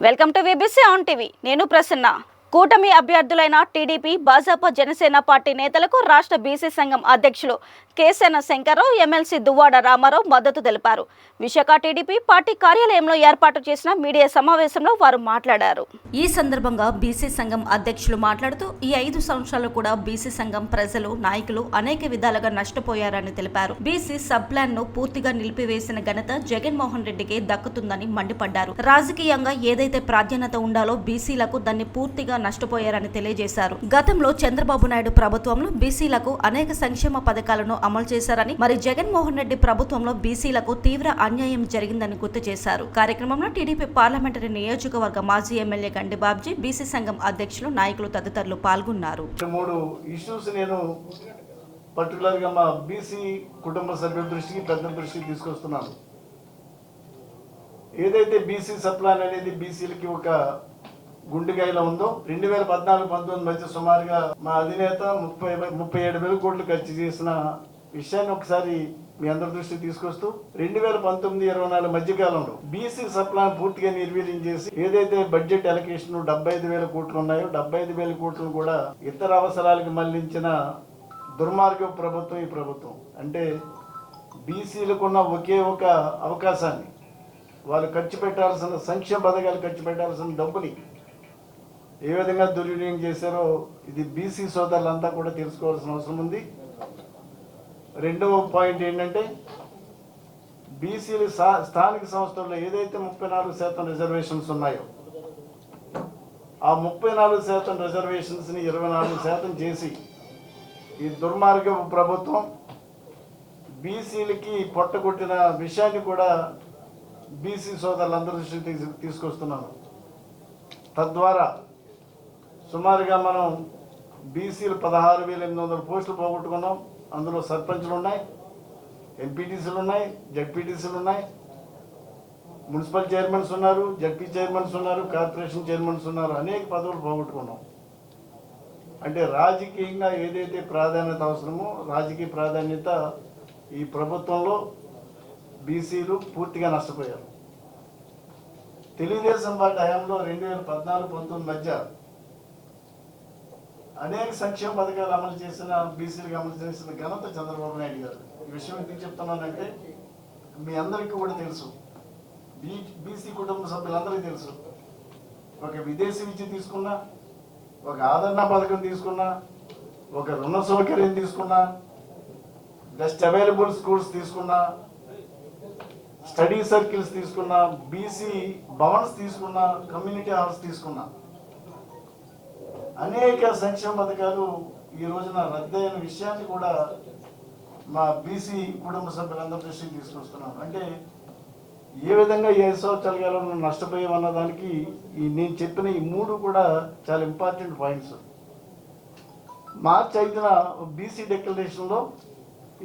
Welcome to VBC on TV. నేను ప్రసన్న. కూటమి అభ్యర్థులైన TDP, Bhajapa, Janasena party నేతలకు రాష్ట్ర బీసీ సంఘం అధ్యక్షులు కేసేన శంకర్రావు, ఎమ్మెల్సీ దువ్వాడ రామారావు మద్దతు తెలిపారు. విశాఖ టీడీపీ పార్టీ కార్యాలయంలో ఏర్పాటు చేసిన మీడియా సమావేశంలో వారు మాట్లాడారు. ఈ సందర్భంగా బీసీ సంఘం అధ్యక్షులు మాట్లాడుతూ ఈ 5 సంవత్సరాలు కూడా బీసీ సంఘం ప్రజలు, నాయకులు అనేక విధాలుగా నష్టపోయారని తెలిపారు. బీసీ సబ్ ప్లాన్ ను పూర్తిగా నిలిపివేసిన ఘనత జగన్మోహన్ రెడ్డికి దక్కుతుందని మండిపడ్డారు. రాజకీయంగా ఏదైతే ప్రాధాన్యత ఉండాలో బీసీలకు దాన్ని పూర్తిగా నష్టపోయారని తెలియజేశారు. గతంలో చంద్రబాబు నాయుడు ప్రభుత్వంలో బీసీలకు అనేక సంక్షేమ పథకాలను అమలు చేశారని, మరి జగన్మోహన్ రెడ్డి ప్రభుత్వంలో బీసీలకు తీవ్ర అన్యాయం జరిగిందని గుర్తు చేశారు. కార్యక్రమంలో టీడీపీ పార్లమెంటరీ నియోజకవర్గ మాజీ ఎమ్మెల్యే గండి బాబ్జీ, బీసీ సంఘం అధ్యక్షులు, నాయకులు తదితరులు పాల్గొన్నారు. పర్టికులర్గా మా బీసీ కుటుంబ సభ్యుల దృష్టికి, పెద్ద దృష్టికి తీసుకొస్తున్నాను. ఏదైతే బీసీ సప్లాన్ అనేది బీసీలకి ఒక గుండెకాయలో ఉందో 2014-19 మధ్య సుమారుగా మా అధినేత 37,000 కోట్లు ఖర్చు చేసిన విషయాన్ని ఒకసారి మీ అందరి దృష్టికి తీసుకొస్తూ 2019-24 మధ్యకాలంలో బీసీ సప్లాన్ పూర్తిగా నిర్వీర్యం చేసి ఏదైతే బడ్జెట్ అలొకేషన్ 75,000 కోట్లు ఉన్నాయో 75,000 కోట్లను కూడా ఇతర అవసరాలకు మళ్లించిన దుర్మార్గ ప్రభుత్వం ఈ ప్రభుత్వం. అంటే బీసీలకున్న ఒకే ఒక అవకాశాన్ని, వాళ్ళు ఖర్చు పెట్టాల్సిన సంక్షేమ పథకాలు ఖర్చు పెట్టాల్సిన డబ్బుని ఏ విధంగా దుర్వినియోగం చేశారో ఇది బీసీ సోదరులంతా కూడా తెలుసుకోవాల్సిన అవసరం ఉంది. రెండవ పాయింట్ ఏంటంటే బీసీలు స్థానిక సంస్థల్లో ఏదైతే 34% రిజర్వేషన్స్ ఉన్నాయో ఆ 34% రిజర్వేషన్స్ని 24% చేసి ఈ దుర్మార్గ ప్రభుత్వం బీసీలకి పొట్టగొట్టిన విషయాన్ని కూడా బీసీ సోదరులందరి దృష్టికి తీసుకొస్తున్నాను. తద్వారా సుమారుగా మనం బీసీలు 16,800 పోస్టులు పోగొట్టుకున్నాం. అందులో సర్పంచ్లు ఉన్నాయి, ఎంపీటీసీలు ఉన్నాయి, జడ్పీటీసీలు ఉన్నాయి, మున్సిపల్ చైర్మన్స్ ఉన్నారు, జడ్పీ చైర్మన్స్ ఉన్నారు, కార్పొరేషన్ చైర్మన్స్ ఉన్నారు. అనేక పదవులు పోగొట్టుకున్నాం. అంటే రాజకీయంగా ఏదైతే ప్రాధాన్యత అవసరమో రాజకీయ ప్రాధాన్యత ఈ ప్రభుత్వంలో బీసీలు పూర్తిగా నష్టపోయారు. తెలుగుదేశం పార్టీ హయాంలో 2014-19 మధ్య అనేక సంక్షేమ పథకాలు అమలు చేసిన, బీసీలకు అమలు చేసిన ఘనత చంద్రబాబు నాయుడు గారు. ఈ విషయం ఎందుకు చెప్తున్నానంటే మీ అందరికీ కూడా తెలుసు, బీసీ కుటుంబ సభ్యులందరికీ తెలుసు. ఒక విదేశీ విద్య తీసుకున్నా, ఒక ఆదరణ పథకం తీసుకున్నా, ఒక రుణ సౌకర్యం తీసుకున్నా, బెస్ట్ అవైలబుల్ స్కూల్స్ తీసుకున్నా, స్టడీ సర్కిల్స్ తీసుకున్నా, బీసీ భవన్స్ తీసుకున్నా, కమ్యూనిటీ హాల్స్ తీసుకున్నా, అనేక సంక్షేమ పథకాలు ఈ రోజున రద్దయిన విషయాన్ని కూడా మా బీసీ కుటుంబ సభ్యులందరి దృష్టికి తీసుకొస్తున్నాను. అంటే ఏ విధంగా 5 సంవత్సరాల కాలంలో నష్టపోయామన్న దానికి నేను చెప్పిన ఈ 3 కూడా చాలా ఇంపార్టెంట్ పాయింట్స్. మార్చి 5న బీసీ డిక్లరేషన్లో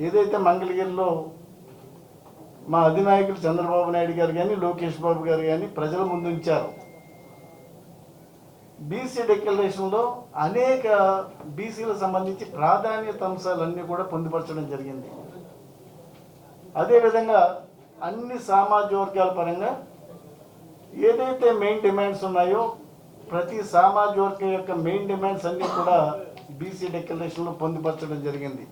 ఏదైతే మంగళగిరిలో మా అధినాయకులు చంద్రబాబు నాయుడు గారు కానీ, లోకేష్ బాబు గారు కానీ ప్రజల ముందు ఉంచారు. బీసీ డిక్లరేషన్లో అనేక బీసీలకు సంబంధించి ప్రాధాన్యత అంశాలన్నీ కూడా పొందుపరచడం జరిగింది. అదేవిధంగా అన్ని సామాజిక వర్గాల పరంగా ఏదైతే మెయిన్ డిమాండ్స్ ఉన్నాయో ప్రతి సామాజిక వర్గం యొక్క మెయిన్ డిమాండ్స్ అన్నీ కూడా బీసీ డిక్లరేషన్లో పొందుపరచడం జరిగింది.